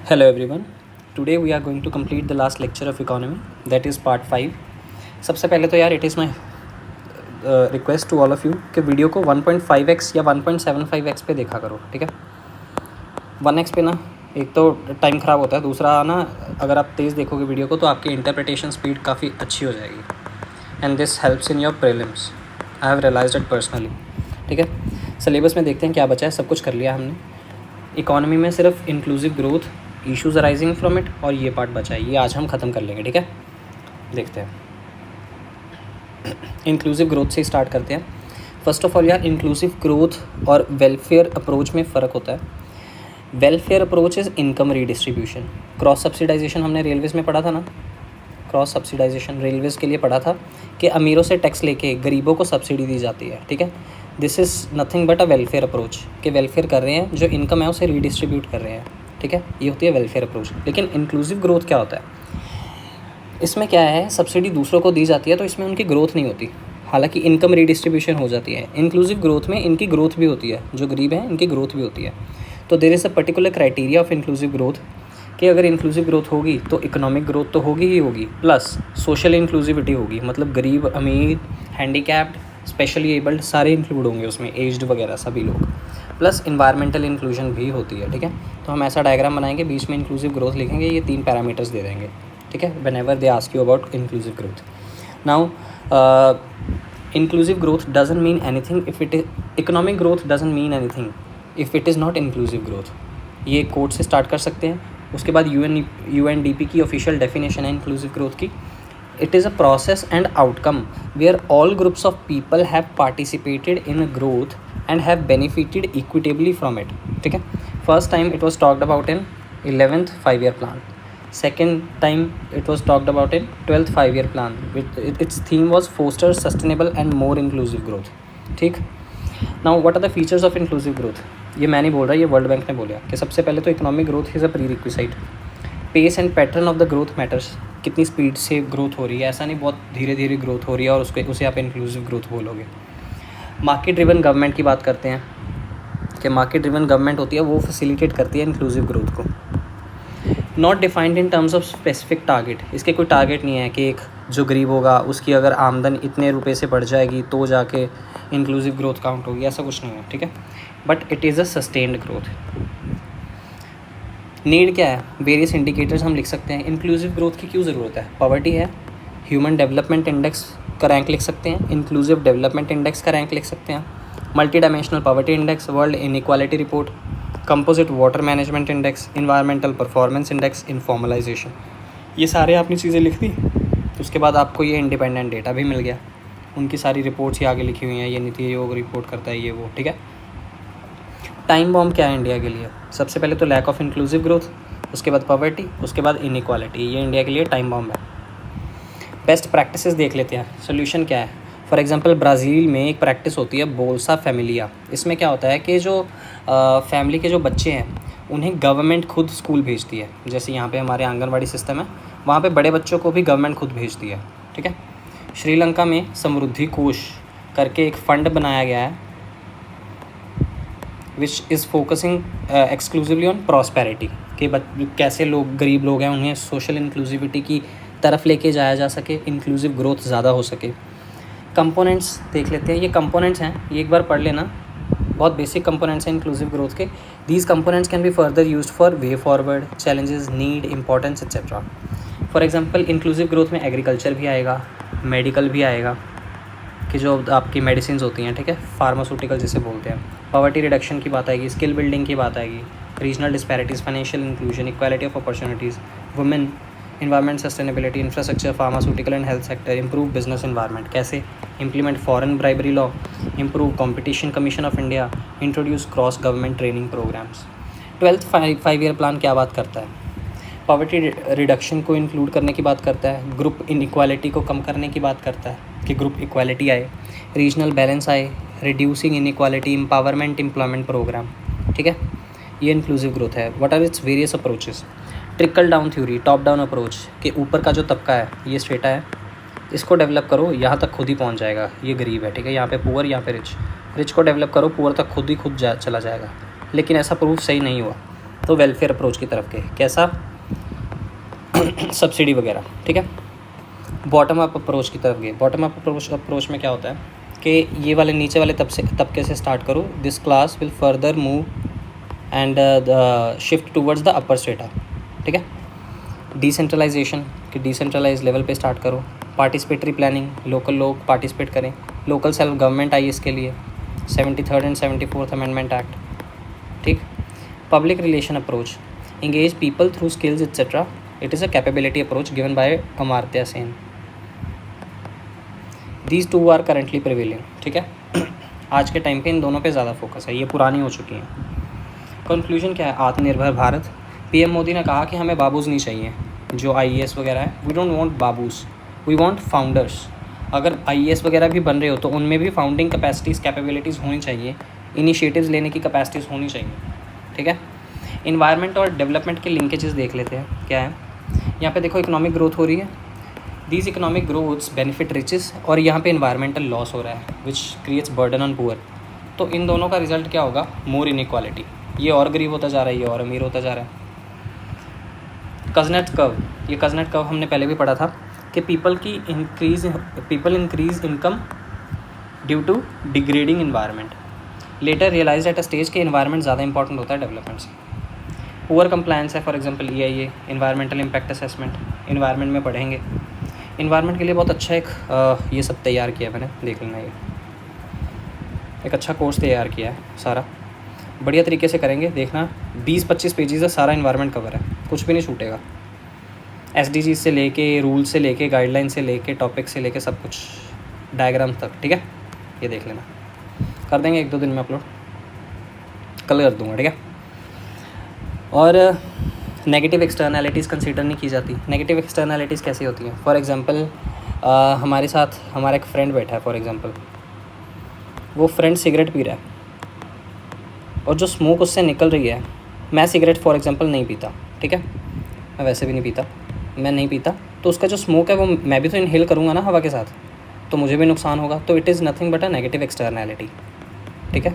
Hello everyone. Today we are going to complete the last lecture of economy, that is part 5. सबसे पहले तो यार it is my request to all of you कि video को 1.5x या 1.75x पे देखा करो, ठीक है। 1x पे ना एक तो टाइम ख़राब होता है, दूसरा ना अगर आप तेज़ देखोगे वीडियो को तो आपकी इंटरप्रिटेशन स्पीड काफ़ी अच्छी हो जाएगी and this helps in your prelims. I have realised it personally, ठीक है। सिलेबस में देखते हैं क्या बचा है। सब कुछ कर लिया हमने। इकोनॉमी में सिर्फ inclusive growth, issues arising from it और ये पार्ट बचा है, ये आज हम ख़त्म कर लेंगे, ठीक है। देखते हैं, इंक्लूसिव ग्रोथ से स्टार्ट करते हैं। फर्स्ट ऑफ ऑल यार, इंक्लूसिव ग्रोथ और वेलफेयर अप्रोच में फ़र्क होता है। Welfare approach is income redistribution. Cross subsidisation हमने रेलवेज़ में पढ़ा था ना, क्रॉस सब्सिडाइजेशन रेलवेज़ के लिए पढ़ा था कि अमीरों से टैक्स लेके गरीबों को सब्सिडी दी जाती है, ठीक है। This is nothing but a welfare approach, कि वेलफेयर कर रहे हैं, जो इनकम है उसे रीडिस्ट्रीब्यूट कर रहे हैं, ठीक है। ये होती है वेलफेयर अप्रोच। लेकिन इंक्लूसिव ग्रोथ क्या होता है? इसमें क्या है, सब्सिडी दूसरों को दी जाती है तो इसमें उनकी ग्रोथ नहीं होती, हालांकि इनकम रीडिस्ट्रीब्यूशन हो जाती है। इंक्लूसिव ग्रोथ में इनकी ग्रोथ भी होती है, जो गरीब हैं इनकी ग्रोथ भी होती है। तो there is a particular criteria of inclusive growth कि अगर इंक्लूसिव ग्रोथ होगी तो इकोनॉमिक ग्रोथ तो होगी ही होगी, प्लस सोशल इंक्लूसिविटी होगी, मतलब गरीब, अमीर, हैंडीकैप्ड, स्पेशली एबल्ड सारे इंक्लूड होंगे उसमें, एज्ड वगैरह सभी लोग, प्लस इन्वायरमेंटल इंक्लूजन भी होती है, ठीक है। तो हम ऐसा डायग्राम बनाएंगे, बीच में इंक्लूसिव ग्रोथ लिखेंगे, ये 3 पैरामीटर्स दे देंगे, ठीक है, whenever they ask you about inclusive growth. Now inclusive growth doesn't mean anything if it is, economic growth doesn't mean anything if it is not inclusive growth. ये quote से start कर सकते हैं। उसके बाद UNDP की official definition है inclusive growth की। It is a process and outcome where all groups of people have participated in growth and have benefited equitably from it, ठीक है। First time it was talked about in 11th 5-year plan, second time it was talked about in 12th 5-year plan, its theme was foster sustainable and more inclusive growth, ठीक। now what are the features of inclusive growth? ये मैं नहीं बोल रहा, ये world bank ने बोला कि सबसे पहले तो economic growth is a prerequisite. Pace and pattern of the growth matters, कितनी स्पीड से ग्रोथ हो रही है, ऐसा नहीं बहुत धीरे धीरे ग्रोथ हो रही है और उसे आप इंक्लूसिव ग्रोथ बोलोगे। मार्केट ड्रिवन गवर्नमेंट की बात करते हैं कि मार्केट ड्रिवन गवर्नमेंट होती है वो फैसिलिटेट करती है इंक्लूसिव ग्रोथ को। Not defined in terms of specific target, इसके कोई टारगेट नहीं है कि एक जो गरीब होगा उसकी अगर आमदन इतने रुपए से बढ़ जाएगी तो जाके इंक्लूसिव ग्रोथ काउंट होगी, ऐसा कुछ नहीं है, ठीक है। But it is a sustained growth. Need क्या है? वेरियस इंडिकेटर्स हम लिख सकते हैं। इंक्लूसिव ग्रोथ की क्यों ज़रूरत है? पॉवर्टी है, ह्यूमन डेवलपमेंट इंडेक्स का रैंक लिख सकते हैं, इंक्लूसिव डेवलपमेंट इंडेक्स का रैंक लिख सकते हैं, multi dimensional poverty index, world inequality report, composite water management index, environmental performance index, informalisation. ये सारे आपने चीज़ें लिख दी, उसके बाद आपको ये इंडिपेंडेंट डेटा भी मिल गया, उनकी सारी रिपोर्ट्स ही आगे लिखी हुई हैं, ये नीति आयोग रिपोर्ट करता है, ये वो, ठीक है। टाइम बॉम्ब क्या है इंडिया के लिए? सबसे पहले तो लैक ऑफ इंक्लूसिव ग्रोथ, उसके बाद पॉवर्टी, उसके बाद इनइक्वालिटी, ये इंडिया के लिए टाइम बॉम्ब है। बेस्ट प्रैक्टिसेस देख लेते हैं, सोल्यूशन क्या है। फॉर एग्जांपल ब्राज़ील में एक प्रैक्टिस होती है बोल्सा फैमिलिया। इसमें क्या होता है कि जो फैमिली के जो बच्चे हैं उन्हें गवर्नमेंट खुद स्कूल भेजती है। जैसे यहाँ पे हमारे आंगनवाड़ी सिस्टम है, वहाँ पे बड़े बच्चों को भी गवर्नमेंट खुद भेजती है, ठीक है। श्रीलंका में समृद्धि कोष करके एक फ़ंड बनाया गया है which is focusing exclusively on prosperity, कि कैसे लोग, गरीब लोग हैं, उन्हें सोशल इंक्लूसिविटी की तरफ लेके जाया जा सके, इंक्लूसिव ग्रोथ ज़्यादा हो सके। कंपोनेंट्स देख लेते हैं, ये कंपोनेंट्स हैं, ये एक बार पढ़ लेना, बहुत बेसिक कंपोनेंट्स हैं इंक्लूसिव ग्रोथ के। These components can be further used for way forward, challenges, need, importance etcetera. For example inclusive growth में एग्रीकल्चर भी आएगा, मेडिकल भी आएगा, कि जो आपकी मेडिसिन होती हैं, ठीक है, फार्मास्यूटिकल जिसे बोलते हैं। पॉवर्टी रिडक्शन की बात आएगी, स्किल बिल्डिंग की बात आएगी, regional disparities, financial inclusion, equality of opportunities, women, environment sustainability, infrastructure, pharmaceutical and health sector, improve business environment, कैसे implement foreign bribery law, improve competition commission of India, introduce cross government training programmes. 12th 5-year plan क्या बात करता है? Poverty reduction को include करने की बात करता है, ग्रुप इनइक्वालिटी को कम करने की बात करता है कि ग्रुप इक्वालिटी आए, रीजनल बैलेंस आए, reducing inequality, empowerment employment programme, ठीक है। ये इंक्लूसिव ग्रोथ है। What are its various approaches? Trickle down theory, top down approach, कि ऊपर का जो तबका है, ये स्ट्रेटा है, इसको डेवलप करो, यहाँ तक खुद ही पहुँच जाएगा, ये गरीब है, ठीक है, यहाँ पे पुअर, यहाँ पे रिच, रिच को डेवलप करो, पुअर तक खुद ही चला जाएगा। लेकिन ऐसा प्रूफ सही नहीं हुआ। तो वेलफेयर अप्रोच की तरफ गए। कैसा? सब्सिडी वगैरह, ठीक है। बॉटम अप अप्रोच की तरफ गए। बॉटम अप अप्रोच में क्या होता है कि ये वाले नीचे वाले तबके से स्टार्ट करो, this class will further move and shift towards the upper strata, ठीक है। डिसेंट्रलाइजेशन कि डिसेंट्रलाइज लेवल पे स्टार्ट करो। पार्टिसिपेटरी प्लानिंग, लोकल लोग पार्टिसिपेट करें। लोकल सेल्फ गवर्नमेंट आई इसके लिए, 73rd and 74th amendment act, ठीक। Public relation approach, engage people through skills etc. It is a capability approach given by Amartya Sen. These two are currently prevailing, ठीक है। आज के time पे इन दोनों पे ज़्यादा फोकस है, ये पुरानी हो चुकी हैं। कंक्लूजन क्या है? आत्मनिर्भर भारत। पीएम मोदी ने कहा कि हमें बाबूज़ नहीं चाहिए जो आईएएस वगैरह है। We don't want babus, we want founders. अगर आईएएस वगैरह भी बन रहे हो तो उनमें भी फाउंडिंग कैपेसिटीज़ कैपेबिलिटीज़ होनी चाहिए, इनिशिएटिव्स लेने की कैपेसिटीज़ होनी चाहिए, ठीक है। इन्वायरमेंट और डेवलपमेंट के लिंकेजेस देख लेते हैं क्या है। यहाँ पे देखो इकोनॉमिक ग्रोथ हो रही है, these economic growths benefit riches, और यहाँ पे इन्वायरमेंटल लॉस हो रहा है which creates burden on poor. तो इन दोनों का रिजल्ट क्या होगा? More inequality. ये और गरीब होता जा रहा है, ये और अमीर होता जा रहा है। कजनेट कर्व, ये कजनेट कर्व हमने पहले भी पढ़ा था कि people increase income due to degrading environment. Later realise at a stage के इन्वायरमेंट ज़्यादा इंपॉर्टेंट होता है डेवलपमेंट से। पुअर कंप्लायंस है, for example EIA, environmental impact assessment, environment में पढ़ेंगे। इन्वायरमेंट के लिए बहुत अच्छा एक ये सब तैयार किया मैंने, देख लेना। ये एक अच्छा कोर्स तैयार किया है, सारा बढ़िया तरीके से करेंगे, देखना। 20-25 पेजेस है, सारा इन्वायरमेंट कवर है, कुछ भी नहीं छूटेगा। SDGs से लेके, रूल से लेके, गाइडलाइन से लेके, टॉपिक से लेके, सब कुछ डायग्राम तक, ठीक है। ये देख लेना, कर देंगे 1-2 दिन में अपलोड, कल कर दूँगा, ठीक है। और नेगेटिव एक्सटर्नैलिटीज़ कंसीडर नहीं की जाती। नेगेटिव एक्सटर्नैलिटीज़ कैसी होती हैं? फॉर एग्जांपल हमारे साथ हमारा एक फ्रेंड बैठा है, फॉर एग्जांपल वो फ्रेंड सिगरेट पी रहा है और जो स्मोक उससे निकल रही है, मैं सिगरेट फॉर एग्जांपल नहीं पीता, ठीक है, मैं वैसे भी नहीं पीता, मैं नहीं पीता, तो उसका जो स्मोक है वो मैं भी तो इनहेल करूँगा ना हवा के साथ, तो मुझे भी नुकसान होगा। तो it is nothing but a negative externality, ठीक है।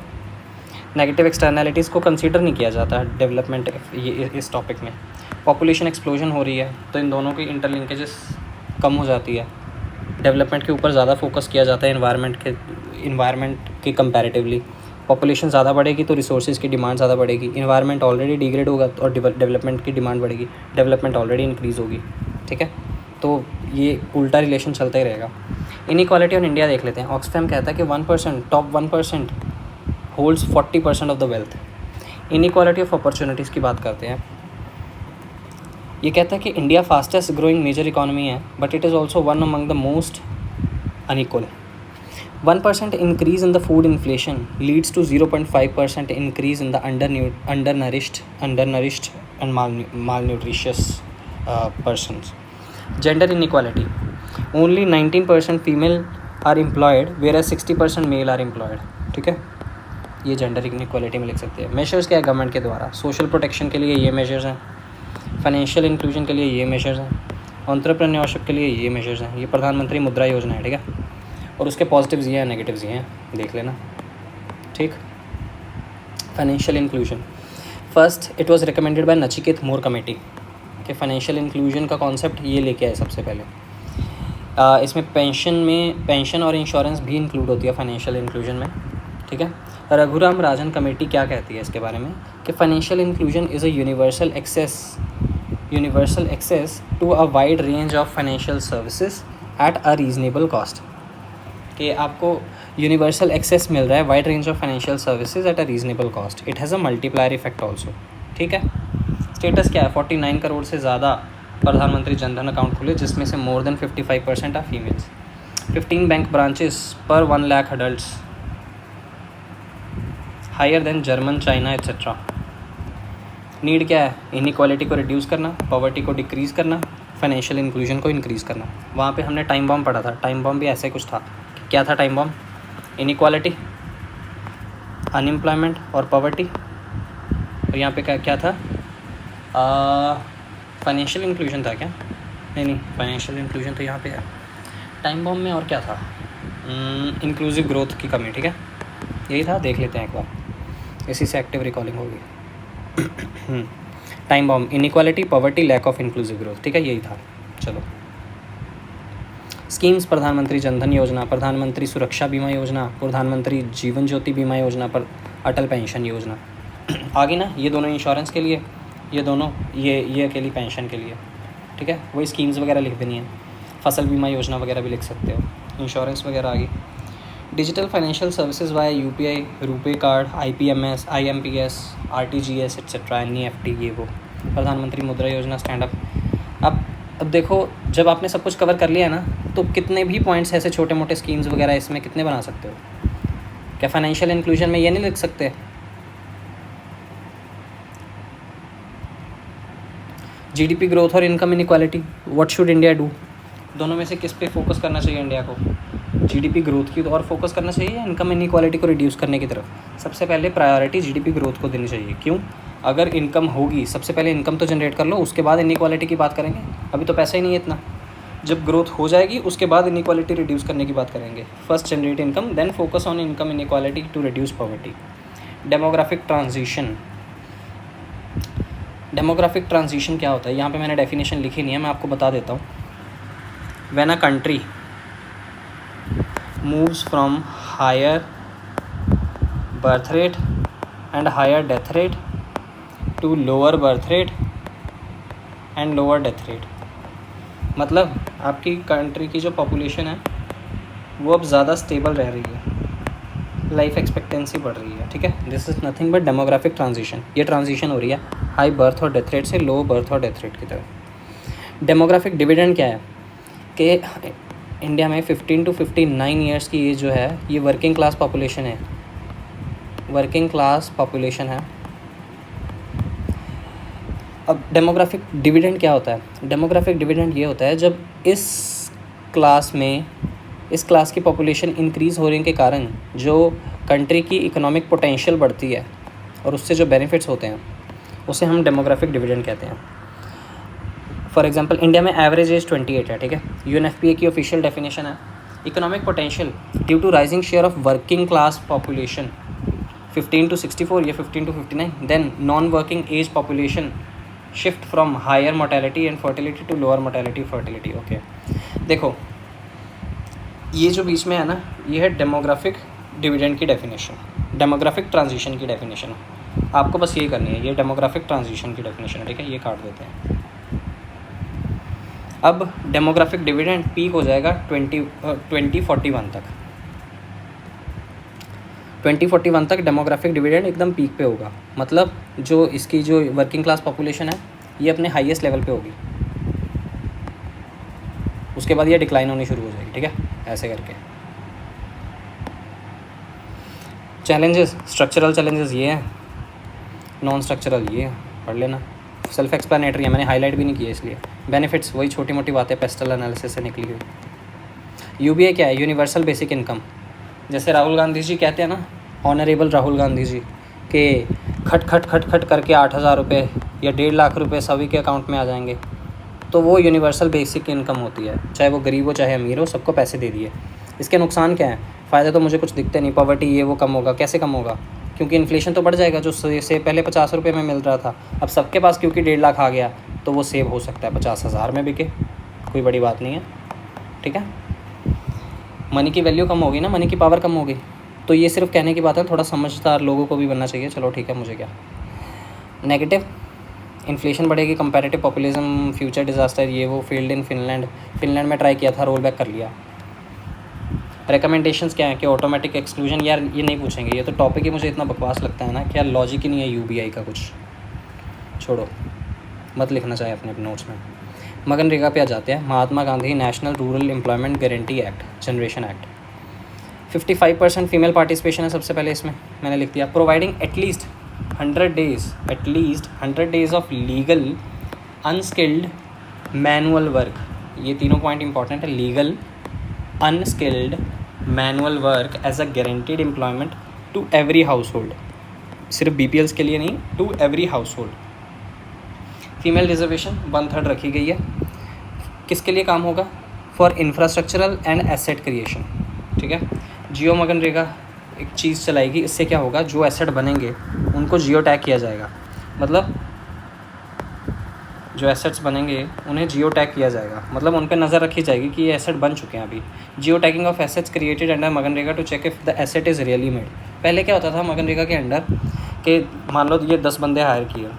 नेगेटिव एक्सटर्नैलिटीज़ को कंसीडर नहीं किया जाता डेवलपमेंट ये इस टॉपिक में। पॉपुलेशन एक्सप्लोजन हो रही है तो इन दोनों की इंटरलिंकेजेस कम हो जाती है। डेवलपमेंट के ऊपर ज़्यादा फोकस किया जाता है इन्वायरमेंट के कंपैरेटिवली। पॉपुलेशन ज़्यादा बढ़ेगी तो रिसोर्सेज की डिमांड ज़्यादा बढ़ेगी। इन्वायरमेंट ऑलरेडी डिग्रेड होगा और डेवलपमेंट की डिमांड बढ़ेगी, डेवलपमेंट ऑलरेडी इंक्रीज़ होगी, ठीक है। तो ये उल्टा रिलेशन चलता ही रहेगा। इनइक्वालिटी ऑन इंडिया देख लेते हैं। ऑक्सफैम कहता है कि 1%, top 1% holds 40% of the wealth. Inequality of opportunities की बात करते हैं। ये कहता है कि India fastest growing major economy है, but it is also one among the most unequal. 1% increase in the food inflation leads to 0.5% increase in the undernourished and malnutritious persons. Gender inequality, only 19% female are employed whereas 60% male are employed, ठीक है। ये gender inequality में लिख सकते हैं। Measures क्या है government के द्वारा? सोशल प्रोटेक्शन के लिए ये मेजर्स हैं, फाइनेंशियल इंक्लूजन के लिए ये मेजर्स हैं, एंटरप्रेन्योरशिप के लिए ये मेजर्स हैं। ये प्रधानमंत्री मुद्रा योजना है, ठीक है। और उसके पॉजिटिव्स ये हैं, नेगेटिव्स ये हैं, देख लेना, ठीक। Financial inclusion, first it was recommended by Nachiket more committee कि फाइनेंशियल इंक्लूजन का कॉन्सेप्ट ये लेके आए सबसे पहले। इसमें पेंशन और इंश्योरेंस भी इंक्लूड होती है फाइनेंशियल इंक्लूजन में, ठीक है। रघुराम राजन कमेटी क्या कहती है इसके बारे में कि financial inclusion is a universal access to a wide range of financial services at a reasonable cost. कि आपको यूनिवर्सल एक्सेस मिल रहा है wide range of financial services at a reasonable cost. It has a multiplier effect also, ठीक है। Status क्या है? 49 करोड़ से ज़्यादा प्रधानमंत्री जनधन अकाउंट खुले, जिसमें से more than 55% are females. 15 bank branches पर 1 lakh adults, higher than German, China etcetera. Need क्या है? इनइक्वालिटी को रिड्यूस करना, पॉवर्टी को डिक्रीज़ करना, फाइनेंशियल इंक्लूजन को इंक्रीज़ करना। वहाँ पे हमने टाइम बॉम्ब पढ़ा था, टाइम बॉम्ब भी ऐसे कुछ था। क्या था टाइम बॉम्ब? इनइक्वालिटी, अनएम्प्लॉयमेंट और पॉवर्टी। और यहाँ पे क्या था? फाइनेंशियल इंक्लूजन था क्या? नहीं, फाइनेंशियल इंक्लूजन तो यहाँ पे है। टाइम बॉम्ब में और क्या था? इंक्लूसिव ग्रोथ की कमी, ठीक है, यही था। देख लेते हैं एक बार, इसी से एक्टिव रिकॉलिंग होगी। Time bomb, inequality, poverty, lack of inclusive growth. ठीक है, यही था। चलो, स्कीम्स, प्रधानमंत्री जनधन योजना, प्रधानमंत्री सुरक्षा बीमा योजना, प्रधानमंत्री जीवन ज्योति बीमा योजना, पर अटल पेंशन योजना। आगे ना, ये दोनों इंश्योरेंस के लिए, ये दोनों ये अकेली पेंशन के लिए। ठीक है, वही स्कीम्स वगैरह लिख देनी है। फसल बीमा योजना वगैरह भी लिख सकते हो, इंश्योरेंस वगैरह आगे। Digital financial services via UPI, RuPay card, IPMS, IMPS, RTGS etcetera, NEFT, ये वो। प्रधानमंत्री मुद्रा योजना, स्टैंड अप। अब देखो, जब आपने सब कुछ कवर कर लिया है ना, तो कितने भी पॉइंट्स ऐसे छोटे मोटे स्कीम्स वगैरह इसमें कितने बना सकते हो। क्या फाइनेंशियल इंक्लूजन में ये नहीं लिख सकते? जीडीपी ग्रोथ और income inequality, what should India do? दोनों में से किस पे फोकस करना चाहिए इंडिया को? जीडीपी ग्रोथ की और फोकस करना चाहिए या इनकम इनइक्वालिटी को रिड्यूस करने की तरफ? सबसे पहले प्रायोरिटी जीडीपी ग्रोथ को देनी चाहिए। क्यों? अगर इनकम होगी, सबसे पहले इनकम तो जनरेट कर लो, उसके बाद इनइक्वालिटी की बात करेंगे। अभी तो पैसा ही नहीं है इतना। जब ग्रोथ हो जाएगी उसके बाद इनइक्वालिटी रिड्यूस करने की बात करेंगे। First generate income, then focus on income inequality to reduce poverty. Demographic transition, demographic transition क्या होता है? यहाँ पे मैंने डेफिनेशन लिखी नहीं है, मैं आपको बता देता हूँ। When a country moves from higher birth rate and higher death rate to lower birth rate and lower death rate, मतलब आपकी कंट्री की जो पॉपुलेशन है वो अब ज़्यादा स्टेबल रह रही है, लाइफ एक्सपेक्टेंसी बढ़ रही है। ठीक है, this is nothing but demographic transition. ये ट्रांजिशन हो रही है हाई बर्थ और डेथ रेट से लो बर्थ और डेथ रेट की तरफ। डेमोग्राफिक डिविडेंड क्या है कि इंडिया में 15 to 59 ईयर्स की एज जो है, ये वर्किंग क्लास पॉपुलेशन है। वर्किंग क्लास पॉपुलेशन है। अब डेमोग्राफिक डिविडेंड क्या होता है? डेमोग्राफिक डिविडेंड ये होता है जब इस क्लास की पॉपुलेशन इंक्रीज़ होने के कारण जो कंट्री की इकोनॉमिक पोटेंशियल बढ़ती है और उससे जो बेनिफिट्स होते हैं उसे हम डेमोग्राफिक डिविडेंड कहते हैं। फॉर एग्जांपल, इंडिया में एवरेज एज 28 है। ठीक है, यूएनएफपीए की ऑफिशियल डेफिनेशन है economic potential due to rising share of working class population 15 to 64 या 15 to 59, then non working age population shift from higher mortality and fertility to lower mortality fertility. Okay, देखो ये जो बीच में है ना, ये है डेमोग्राफिक डिविडेंड की डेफिनेशन, डेमोग्राफिक ट्रांजिशन की डेफिनेशन। आपको बस यही करनी है, ये डेमोग्राफिक ट्रांजिशन की डेफिनेशन है। ठीक है, ये काट देते हैं। अब डेमोग्राफिक डिविडेंड पीक हो जाएगा 2041 तक। 2041 तक डेमोग्राफिक डिविडेंड एकदम पीक पे होगा, मतलब जो इसकी जो वर्किंग क्लास पॉपुलेशन है ये अपने हाईएस्ट लेवल पे होगी, उसके बाद ये डिक्लाइन होनी शुरू हो जाएगी। ठीक है, ऐसे करके। चैलेंजेस, स्ट्रक्चरल चैलेंजेस ये हैं, नॉन स्ट्रक्चरल ये है, पढ़ लेना, सेल्फ एक्सप्लेनेटरी है, मैंने हाईलाइट भी नहीं किया इसलिए। बेनिफिट्स वही छोटी मोटी बातें पेस्टल एनालिसिस से निकली हुई। यूबीआई क्या है? Universal basic income. जैसे राहुल गांधी जी कहते हैं ना, ऑनरेबल राहुल गांधी जी, कि खट खट खट खट करके 8,000 रुपये या 1.5 लाख रुपये सभी के अकाउंट में आ जाएंगे, तो वो यूनिवर्सल बेसिक इनकम होती है। चाहे वो गरीब हो चाहे अमीर हो, सबको पैसे दे दिए। इसके नुकसान क्या हैं? फ़ायदे तो मुझे कुछ दिखते नहीं। पॉवर्टी ये वो कम होगा, कैसे कम होगा? क्योंकि इन्फ्लेशन तो बढ़ जाएगा। जो से पहले 50 रुपये में मिल रहा था, अब सबके पास क्योंकि 1.5 लाख आ गया, तो वो सेव हो सकता है 50,000 में बिके, कोई बड़ी बात नहीं है। ठीक है, मनी की वैल्यू कम होगी ना, मनी की पावर कम होगी। तो ये सिर्फ कहने की बात है, थोड़ा समझदार लोगों को भी बनना चाहिए। चलो ठीक है, मुझे क्या। नेगेटिव, इन्फ्लेशन बढ़ेगी, कंपैरेटिव पॉपुलिज्म, फ्यूचर डिज़ास्टर, ये वो। फील्ड इन फिनलैंड में ट्राई किया था, रोल बैक कर लिया। रिकमेंडेशंस क्या है कि ऑटोमेटिक एक्सक्लूजन, यार ये नहीं पूछेंगे, ये तो टॉपिक ही मुझे इतना बकवास लगता है ना कि यार लॉजिक ही नहीं है यूबीआई का कुछ। छोड़ो, मत लिखना चाहिए अपने नोट्स में। मनरेगा पे आ जाते हैं। Mahatma Gandhi national rural employment guarantee act, generation act. 55% female participation है सबसे पहले, इसमें मैंने लिख दिया। Providing at least 100 days of legal unskilled manual work. ये तीनों पॉइंट इंपॉर्टेंट है। Legal unskilled manual work as a guaranteed employment to every हाउस होल्ड, सिर्फ बीपीएल्स के लिए नहीं, टू एवरी हाउस होल्ड। फीमेल रिजर्वेशन 1/3 रखी गई है। किसके लिए काम होगा? For infrastructural and asset creation. ठीक है, जियो मनरेगा एक चीज़ चलाएगी, इससे क्या होगा, जो एसेट बनेंगे उनको जियो टैग किया जाएगा। मतलब जो एसेट्स बनेंगे उन्हें जियो टैग किया जाएगा, मतलब उन पर नज़र रखी जाएगी कि ये एसेट बन चुके हैं अभी। Geo tagging of assets created under MNREGA to check if the asset is really made. पहले क्या होता था मनरेगा के अंडर कि मान लो ये 10 बंदे हायर किए,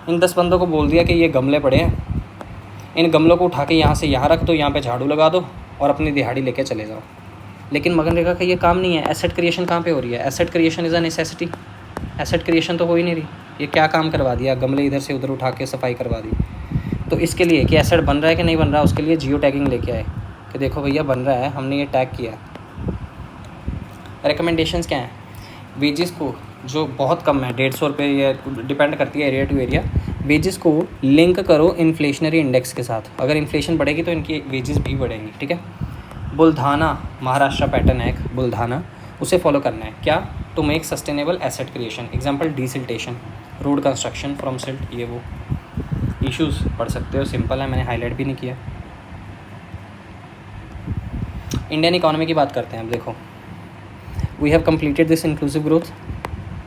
इन 10 बंदों को बोल दिया कि ये गमले पड़े हैं, इन गमलों को उठा के यहाँ से यहाँ रख दो, यहाँ पे झाड़ू लगा दो और अपनी दिहाड़ी लेके चले जाओ। लेकिन मनरेगा का ये काम नहीं है। एसेट क्रिएशन कहाँ पे हो रही है? Asset creation is a necessity. Asset creation तो हो ही नहीं रही। ये क्या काम करवा दिया, गमले इधर से उधर उठा के सफाई करवा दी। तो इसके लिए कि एसेट बन रहा है कि नहीं बन रहा, उसके लिए जियो टैगिंग लेके आए कि देखो भैया बन रहा है, हमने ये टैग किया है। रिकमेंडेशंस क्या हैं? वेजेस को जो बहुत कम है, 150 रुपये, ये डिपेंड करती है एरिया टू एरिया, वेजेस को लिंक करो इन्फ्लेशनरी इंडेक्स के साथ। अगर इन्फ्लेशन बढ़ेगी तो इनकी वेजेस भी बढ़ेंगी, ठीक है। बुल्धाना महाराष्ट्र पैटर्न है एक, बुल्धाना, उसे फॉलो करना है। क्या? To make sustainable asset creation. Example desiltation, road construction from silt, ये वो इश्यूज पढ़ सकते हो, सिंपल है, मैंने हाईलाइट भी नहीं किया। इंडियन इकोनॉमी की बात करते हैं अब। देखो, we have completed this inclusive growth,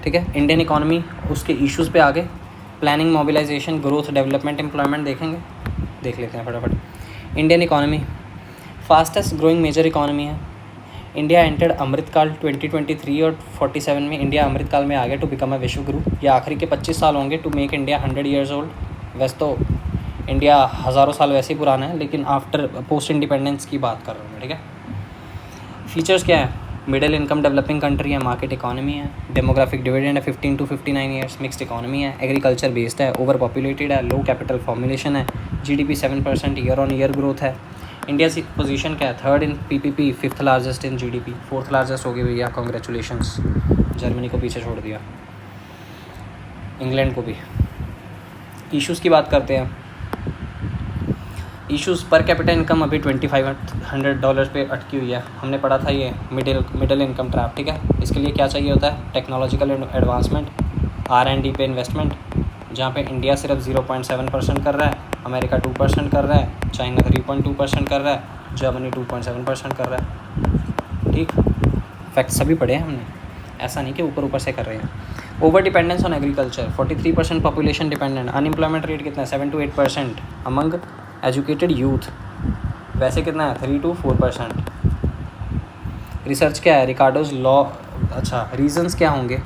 ठीक है। इंडियन इकोनॉमी उसके इश्यूज़ पे आ गए। Planning, mobilisation, growth, development, employment देखेंगे, देख लेते हैं फटाफट। Indian economy fastest growing major economy है। इंडिया एंटर्ड अमृतकाल 2023 और 47 में इंडिया अमृतकाल में आ गया टू बिकम अ विश्व गुरु। ये आखिरी के 25 साल होंगे to make India 100 years old. वैसे तो इंडिया हज़ारों साल वैसे ही पुराना है, लेकिन आफ्टर पोस्ट इंडिपेंडेंस की बात कर रहा हूँ मैं, ठीक है। फीचर्स क्या है? मिडिल इनकम डेवलपिंग कंट्री है, मार्केट इकोनॉमी है, डेमोग्राफिक डिविडेंड है 15 to 59 ईयर्स, मिक्स्ड इकोनॉमी है, एग्रीकल्चर बेस्ड है, ओवर पॉपुलेटेड है, लो कैपिटल फॉर्मुलेशन है, GDP 7% year on year growth है। इंडिया की पोजीशन क्या है? 3rd in PPP, 5th largest in GDP, 4th largest हो गई भैया, कॉन्ग्रेचुलेशंस। जर्मनी को पीछे छोड़ दिया, इंग्लैंड को भी। इश्यूज़ की बात करते हैं। इश्यूज़, पर कैपिटा इनकम अभी $2500 पे अटकी हुई है। हमने पढ़ा था ये मिडिल इनकम ट्रैप, ठीक है। इसके लिए क्या चाहिए होता है? टेक्नोलॉजिकल एडवांसमेंट, R&D पे इन्वेस्टमेंट, जहाँ पे इंडिया सिर्फ 0.7% कर रहा है, अमेरिका 2% कर रहा है, चाइना 3.2% कर रहा है, जर्मनी 2.7% कर रहा है, ठीक। फैक्ट सभी पढ़े हैं हमने, ऐसा नहीं कि ऊपर ऊपर से कर रहे हैं। Over dependence on agriculture, 43% population dependent. Unemployment rate कितना है? 7 to 8% अमंग एजुकेटेड यूथ। वैसे कितना है? 3 to 4%। रिसर्च क्या है? रिकार्डोज लॉ। अच्छा, रीजंस क्या होंगे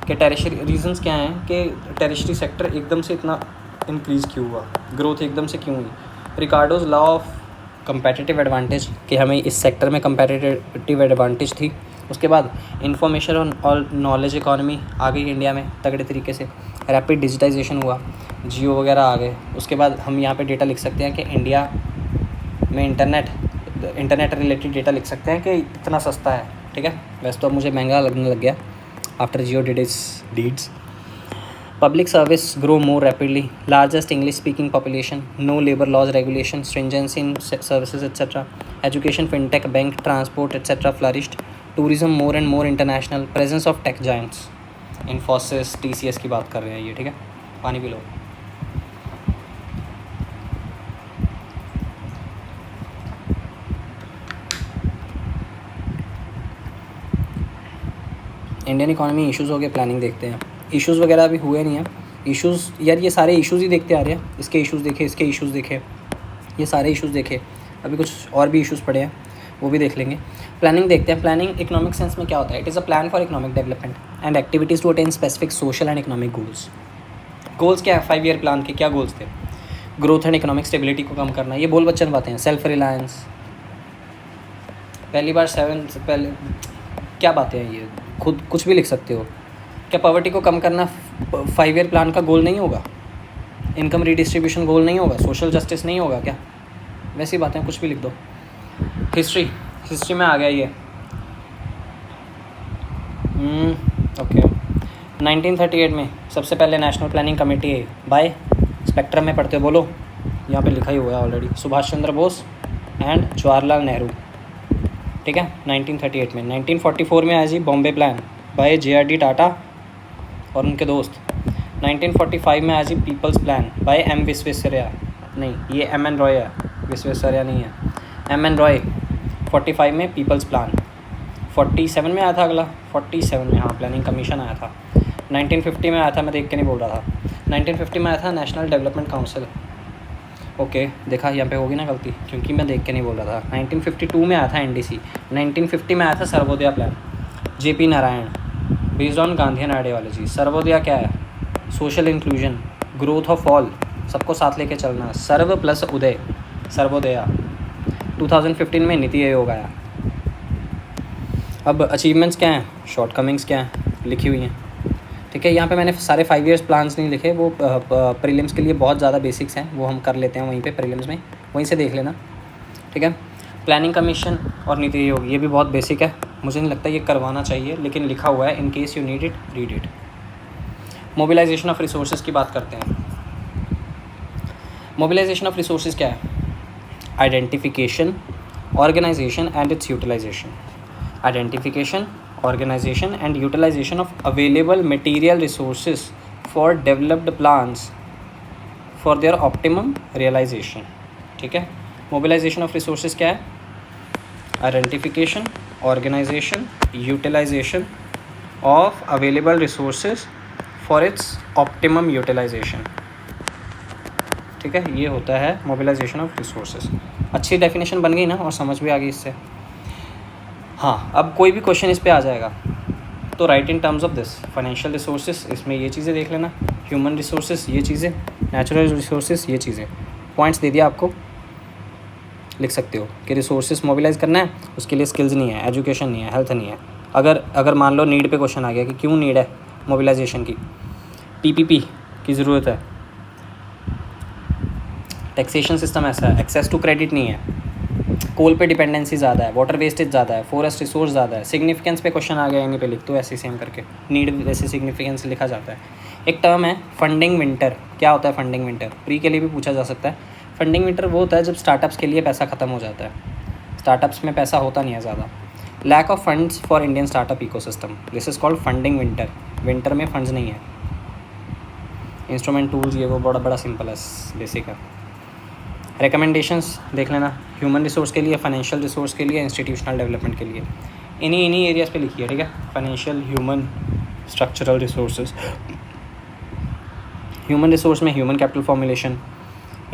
कि टेरिशरी, रीजंस क्या हैं कि टेरिशरी सेक्टर एकदम से इतना इंक्रीज़ क्यों हुआ, ग्रोथ एकदम से क्यों हुई? रिकार्डोज लॉ ऑफ कंपेटिटिव एडवांटेज, कि हमें इस सेक्टर में कंपेटिटिव एडवांटेज थी। उसके बाद इंफॉर्मेशन और नॉलेज इकॉनमी आ गई इंडिया में तगड़े तरीके से। रैपिड डिजिटाइजेशन हुआ, जियो वगैरह आ गए। उसके बाद हम यहाँ पे डेटा लिख सकते हैं कि इंडिया में इंटरनेट रिलेटेड डेटा लिख सकते हैं कि इतना सस्ता है, ठीक है। वैसे तो अब मुझे महंगा लगने लग गया after Jio did it's deeds. Public service grow more rapidly, largest English speaking population, no labor laws regulation, stringency in services etc. Education, fintech, bank, transport etc. flourished. Tourism more and more international, presence of tech giants. Infosys, TCS की बात कर रहे हैं ये, ठीक है। पानी P low. Indian economy issues हो गए, प्लानिंग देखते हैं। इश्यूज़ वगैरह अभी हुए नहीं हैं। इश्यूज़ यार, ये सारे इश्यूज़ ही देखते आ रहे हैं। इसके इश्यूज़ देखे, इसके इश्यूज़ देखे, ये सारे इश्यूज़ देखे। अभी कुछ और भी इश्यूज़ पड़े हैं, वो भी देख लेंगे। प्लानिंग देखते हैं। प्लानिंग इकोनॉमिक सेंस में क्या होता है? It is a plan for economic development and activities to attain specific social and economic goals. Goals क्या है? 5 ईयर प्लान के क्या गोल्स थे? ग्रोथ एंड इकोनॉमिक स्टेबिलिटी को कम करना, ये बोल बच्चन बातें हैं। सेल्फ रिलायंस, पहली बार 7 से पहले क्या बातें हैं ये, खुद कुछ भी लिख सकते हो। क्या पॉवर्टी को कम करना 5 ईयर प्लान का गोल नहीं होगा? इनकम रीडिस्ट्रीब्यूशन गोल नहीं होगा? सोशल जस्टिस नहीं होगा क्या? वैसी बातें कुछ भी लिख दो। हिस्ट्री में आ गया ये। ओके, 1938 में सबसे पहले national planning committee by, spectrum में पढ़ते हो, बोलो, यहाँ पे लिखा ही हुआ है ऑलरेडी, सुभाष चंद्र बोस एंड जवाहरलाल नेहरू, ठीक है। 1938 में। 1944 में आया जी Bombay plan by JRD Tata और उनके दोस्त। 1945 में आया जी people's plan by M Visvesvaraya, नहीं ये MN रॉय है, विश्वेश्वरैया नहीं है, MN रॉय। 45 में पीपल्स प्लान। 47 में आया था अगला, 47 में, हाँ, प्लानिंग कमीशन आया था। 1950 में आया था, मैं देख के नहीं बोल रहा था। 1950 में आया था नेशनल डेवलपमेंट काउंसिल, ओके देखा यहाँ पे होगी ना गलती, क्योंकि मैं देख के नहीं बोल रहा था। 1952 में आया था एनडीसी, 1950 में आया था सर्वोदया plan, JP Narayan, based on Gandhian ideology. सर्वोदया क्या है? Social inclusion, growth of all, सबको साथ लेके चलना, सर्व प्लस उदय, सर्वोदया। 2015 में नीति आयोग आया। अब अचीवमेंट्स क्या हैं, शॉर्टकमिंग्स क्या हैं, लिखी हुई हैं। ठीक है, यहाँ पे मैंने सारे 5 ईयर्स प्लान्स नहीं लिखे, वो प्रीलिम्स के लिए बहुत ज़्यादा बेसिक्स हैं, वो हम कर लेते हैं वहीं पे प्रीलिम्स में, वहीं से देख लेना। ठीक है, प्लानिंग कमीशन और नीति आयोग, ये भी बहुत बेसिक है, मुझे नहीं लगता ये करवाना चाहिए, लेकिन लिखा हुआ है, in case you need it read it. Mobilisation of resources की बात करते हैं। मोबिलाइजेशन ऑफ रिसोर्सेज क्या है? Identification, organisation and its utilisation. Identification, organization and utilization of available material resources for developed plans for their optimum realization। ठीक है, mobilization of resources क्या है? Identification, organization, utilization of available resources for its optimum utilization। ठीक है, ये होता है mobilization of resources। अच्छी डेफिनेशन बन गई ना, और समझ भी आ गई इससे। हाँ, अब कोई भी क्वेश्चन इस पे आ जाएगा तो right in terms of this. Financial resources, इसमें ये चीज़ें देख लेना, ह्यूमन रिसोर्सेज ये चीज़ें, नेचुरल रिसोर्सेज ये चीज़ें। पॉइंट्स दे दिया आपको, लिख सकते हो कि रिसोर्सेज मोबिलाइज करना है, उसके लिए स्किल्स नहीं है, एजुकेशन नहीं है, हेल्थ नहीं है। अगर मान लो नीड पे क्वेश्चन आ गया कि क्यों नीड है मोबिलाइजेशन की, पीपीपी की ज़रूरत है, टैक्सेशन सिस्टम ऐसा है, एक्सेस टू क्रेडिट नहीं है, कोल पे डिपेंडेंसी ज़्यादा है, वाटर वेस्टेज ज़्यादा है, फॉरेस्ट रिसोर्स ज़्यादा है, सिग्निफिकेंस पे क्वेश्चन आ गया इन्हीं पे लिख दो ऐसे सेम करके, नीड वैसे सिग्निफिकेंस लिखा जाता है। एक टर्म है फंडिंग विंटर। क्या होता है फंडिंग विंटर? प्री के लिए भी पूछा जा सकता है। फंडिंग विंटर वो होता है जब स्टार्टअप्स के लिए पैसा ख़त्म हो जाता है, स्टार्टअप्स में पैसा होता नहीं है ज़्यादा। Lack of funds for Indian startup ecosystem, this is called funding winter. Winter में फंड्स नहीं है। इंस्ट्रूमेंट टूल्स ये वो बड़ा सिंपल है, बेसिक है। रिकमेंडेशंस देख लेना, ह्यूमन रिसोर्स के लिए, फाइनेंशियल रिसोर्स के लिए, इंस्टीट्यूशनल डेवलपमेंट के लिए, इन्हीं एरियाज़ पे लिखी है। ठीक है, financial, human, structural resources. Human resource में human capital formulation,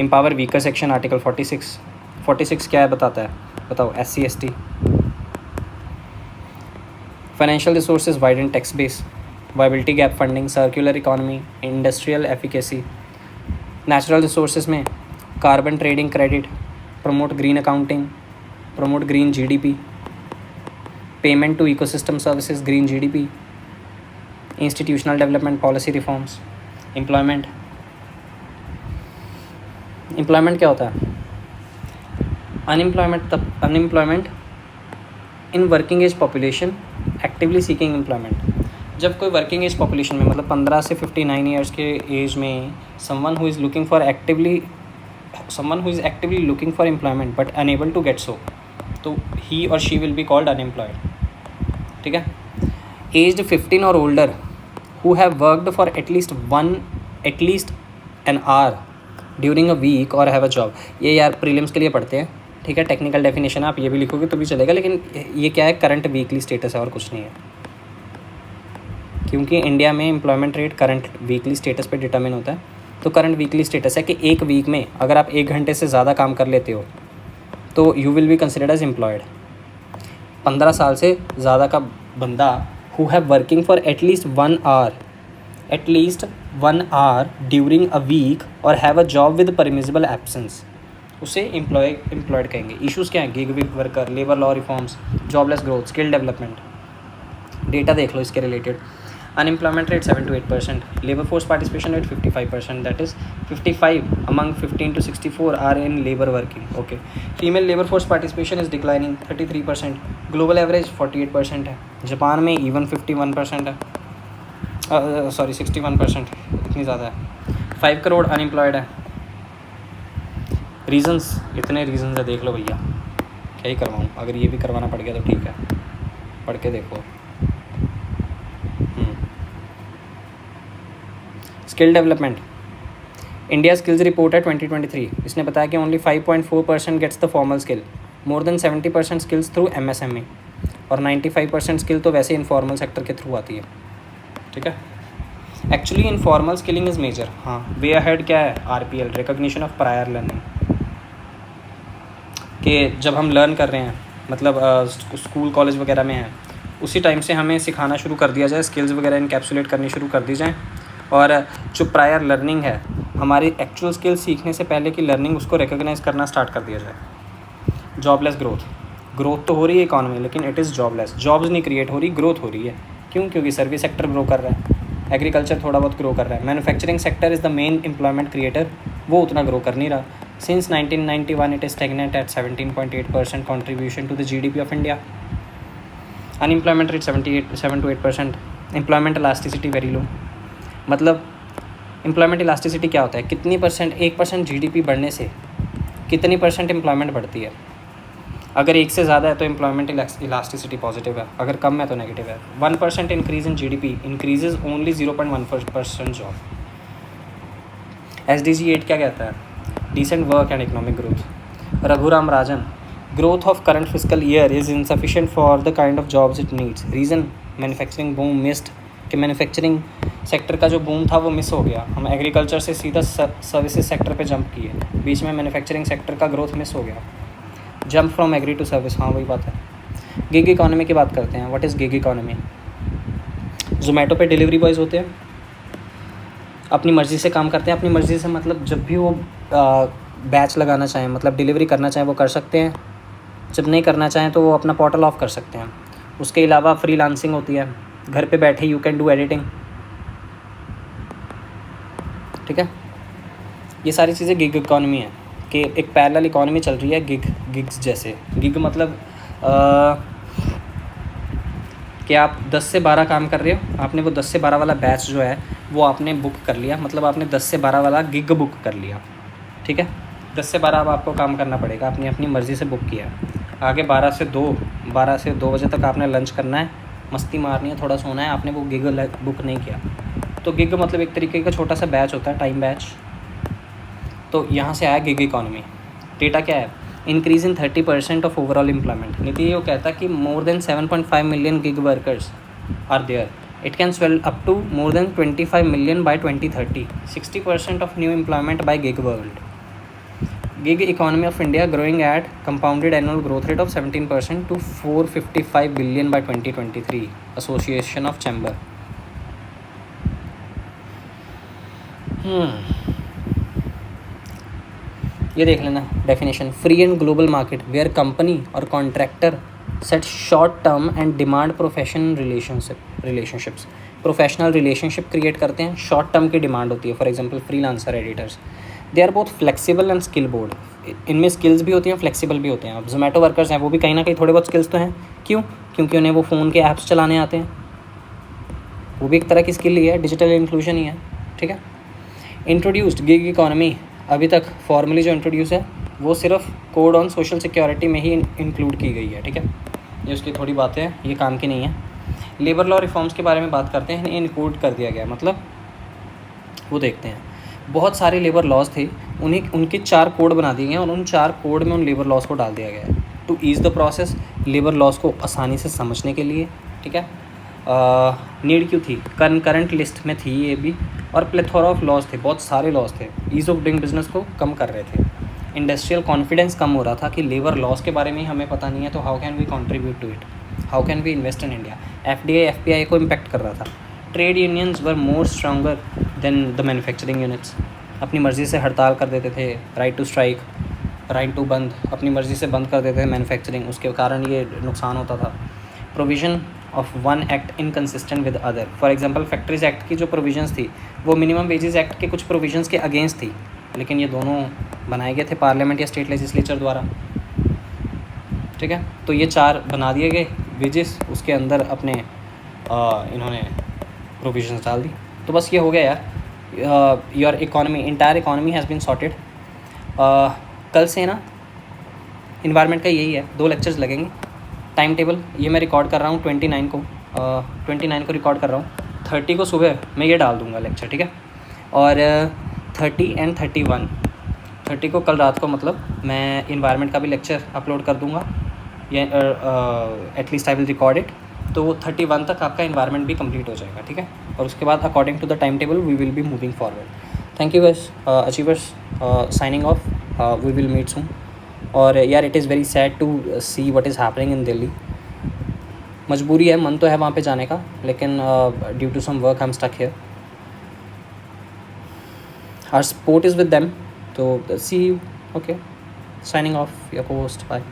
empower weaker section, article 46 क्या है बताता है, बताओ? SC ST। Financial resources, widen tax base, viability gap funding, circular economy, industrial efficacy. Natural resources में carbon trading credit, promote green accounting, promote green GDP, payment to ecosystem services, green GDP, institutional development policy reforms. Employment क्या होता है? Unemployment in working age population actively seeking employment. जब कोई working age population में, मतलब 15 से 59 years के age में, someone who is actively looking for employment but unable to get so, तो ही और she will be called unemployed. ठीक है, एज्ड 15 और older who have worked for at least an hour during a week और have a job. ये यार prelims के लिए पढ़ते हैं। ठीक है, टेक्निकल डेफिनेशन आप ये भी लिखोगे तो भी चलेगा, लेकिन ये क्या है, करंट वीकली स्टेटस है और कुछ नहीं है, क्योंकि इंडिया में employment rate current weekly status पे डिटर्मिन होता है। तो करंट वीकली स्टेटस है कि एक वीक में अगर आप 1 घंटे से ज़्यादा काम कर लेते हो तो you will be considered as employed. 15 साल से ज़्यादा का बंदा who have working for at least one hour during a week और have a job with permissible absence, उसे एम्प्लॉयड कहेंगे। इश्यूज़ क्या हैं? Gig worker, labour law reforms, jobless growth, skill development. Data देख लो इसके रिलेटेड। Unemployment rate 7 to 8%, labour force participation rate 55%, that is 55 among 15 to 64 are in labour working. Okay, female labour force participation is declining 33%, global average 48% है, Japan में even 51% है, 61%, इतनी ज़्यादा है। 5 करोड़ अनएम्प्लॉयड है। रीजंस, इतने रीजंस है, देख लो भैया, क्या ही करवाऊँ, अगर ये भी करवाना पड़ गया तो ठीक है, पढ़ के देखो। Skill development, India skills report है 2023, इसने बताया कि only 5.4% gets the formal skill, more than 70% skills through MSME, और 95% स्किल तो वैसे इनफॉर्मल सेक्टर के थ्रू आती है। ठीक है, actually informal skilling is major. हाँ, वे अहेड क्या है, RPL, recognition of prior learning, कि जब हम लर्न कर रहे हैं मतलब स्कूल कॉलेज वगैरह में हैं, उसी टाइम से हमें सिखाना शुरू कर दिया जाए, स्किल्स वगैरह इनकैप्सुलेट करनी शुरू कर दी जाए, और जो प्रायर लर्निंग है हमारी एक्चुअल स्किल्स सीखने से पहले की लर्निंग, उसको रिकॉग्नाइज करना स्टार्ट कर दिया जाए। जॉबलेस ग्रोथ तो हो रही है इकॉनमी, लेकिन इट इज़ जॉबलेस, जॉब्स नहीं क्रिएट हो रही, ग्रोथ हो रही है। क्यों? क्योंकि सर्विस सेक्टर ग्रो कर रहा है, एग्रीकल्चर थोड़ा बहुत ग्रो कर रहा है, manufacturing sector is the main employment creator, वो उतना ग्रो कर नहीं रहा। Since 1991 it is stagnant at 17.8% contribution to the GDP of India. Unemployment rate 7 to 8%, employment elasticity very low. मतलब एम्प्लॉयमेंट इलास्टिसिटी क्या होता है, कितनी परसेंट, 1% GDP बढ़ने से कितनी परसेंट एम्प्लॉयमेंट बढ़ती है। अगर 1 से ज़्यादा है तो एम्प्लॉयमेंट इलास्टिसिटी पॉजिटिव है, अगर कम है तो नेगेटिव है। 1% increase in GDP increases only 0.1% job. SDG 8 क्या कहता है, decent work and economic growth. Raghuram Rajan, growth of current physical year is insufficient for the kind of jobs it needs. Reason, manufacturing boom missed, कि manufacturing sector का जो boom था वो miss हो गया। हम एग्रीकल्चर से सीधा सर्विसेज सेक्टर पे जंप किए, बीच में मैन्युफैक्चरिंग सेक्टर का ग्रोथ मिस हो गया। Jump from agri to service, हाँ वही बात है। गिग इकॉनमी की बात करते हैं। What is gig economy? Zomato पे डिलीवरी बॉयज़ होते हैं, अपनी मर्ज़ी से काम करते हैं। अपनी मर्ज़ी से मतलब जब भी वो बैच लगाना चाहें, मतलब डिलीवरी करना चाहें वो कर सकते हैं, जब नहीं करना चाहें तो वो अपना पोर्टल ऑफ कर सकते हैं। उसके अलावा फ्रीलांसिंग होती है, घर पे बैठे यू कैन डू एडिटिंग, ठीक है। ये सारी चीज़ें गिग इकॉनमी है, कि एक पैरेलल इकॉनमी चल रही है गिग्स जैसे। गिग मतलब कि आप 10 से 12 काम कर रहे हो, आपने वो 10 से 12 वाला बैच जो है वो आपने बुक कर लिया, मतलब आपने 10 से 12 वाला गिग बुक कर लिया, ठीक है। 10 से 12 अब आपको काम करना पड़ेगा, आपने अपनी मर्ज़ी से बुक किया। आगे 12 से 2 बजे तक आपने लंच करना है, मस्ती मारनी है, थोड़ा सोना है, आपने वो गिग बुक नहीं किया। तो गिग मतलब एक तरीके का छोटा सा बैच होता है, टाइम बैच। तो यहाँ से आया गिग इकॉनमी। डेटा क्या है, increase in 30% of overall employment. NITI ये कहता है कि more than 7.5 million gig workers are there, it can swell up to more than 25 million by 2030, 60% of new employment by gig world. Gig economy of India growing at compounded annual growth rate of 17% to 455 billion by 2023, Association of Chamber। ये देख लेना definition. Free and global market where company और contractor set short term and demand professional relationships. Professional relationship create करते हैं, short term की demand होती है। For example freelancer, editors, they are both flexible and skill board. इनमें skills भी होती हैं, फ्लेक्सिबल भी होते हैं। अब जोमेटो वर्कर्स हैं, वो भी कहीं ना कहीं थोड़े बहुत स्किल्स तो हैं। क्यों? क्योंकि उन्हें वो फ़ोन के ऐप्स चलाने आते हैं, वो भी एक तरह की स्किल ही है, डिजिटल इंक्लूजन ही है, ठीक है। इंट्रोड्यूस्ड गिग इकॉनमी अभी तक फॉर्मली जो इंट्रोड्यूस है वो सिर्फ कोड ऑन सोशल सिक्योरिटी में ही इंक्लूड की गई है, ठीक है। ये उसकी थोड़ी बातें हैं, ये काम की नहीं है। लेबर लॉ रिफॉर्म्स के बारे में बात करते हैं, इन्हें इंक्लूड कर दिया गया, मतलब वो देखते हैं। बहुत सारे लेबर लॉज थे, उनके 4 कोड बना दिए गए और उन 4 कोड में उन लेबर लॉज को डाल दिया गया है to ease the process, labour laws को आसानी से समझने के लिए, ठीक है। नीड क्यों थी? करंट लिस्ट में थी ये भी, और प्लेथोरा ऑफ लॉज थे, बहुत सारे लॉज थे, ईज़ ऑफ डूइंग बिजनेस को कम कर रहे थे। इंडस्ट्रियल कॉन्फिडेंस कम हो रहा था कि लेबर लॉज के बारे में हमें पता नहीं है, तो how can we contribute to it, how can we invest in India. FDI FPI को इम्पेक्ट कर रहा था। Trade unions were more stronger than the manufacturing units, अपनी मर्ज़ी से हड़ताल कर देते थे, right to strike, right to bandh, अपनी मर्ज़ी से बंद कर देते थे मैन्युफैक्चरिंग, उसके कारण ये नुकसान होता था। Provision of one act inconsistent with other. For example factories act की जो प्रोविजंस थी वो मिनिमम वेजेस एक्ट के कुछ प्रोविजंस के अगेंस्ट थी, लेकिन ये दोनों बनाए गए थे पार्लियामेंट या स्टेट लेजिस्लेचर द्वारा, ठीक है। तो ये 4 बना दिए गए वेजेस, उसके अंदर अपने इन्होंने प्रोविजंस डाल दी। तो बस ये हो गया यार, your economy, entire economy has been sorted. कल से ना इन्वायरमेंट का यही है, 2 लेक्चर्स लगेंगे। टाइम टेबल ये मैं रिकॉर्ड कर रहा हूँ 29 को रिकॉर्ड कर रहा हूँ, 30 को सुबह मैं ये डाल दूँगा लेक्चर, ठीक है। और 30 एंड 31, 30 को कल रात को मतलब मैं इन्वायरमेंट का भी लेक्चर अपलोड कर दूँगा, ये at least I will record it. तो 31 तक आपका इन्वायरमेंट भी कंप्लीट हो जाएगा, ठीक है। और उसके बाद according to the time table we will be moving forward. Thank you guys, achievers, signing off, we will meet soon. और यार it is very sad to see what is happening in Delhi. मजबूरी है, मन तो है वहाँ पे जाने का, लेकिन due to some work I am stuck here. Our support is with them, तो see you. Okay, signing off, your host, bye.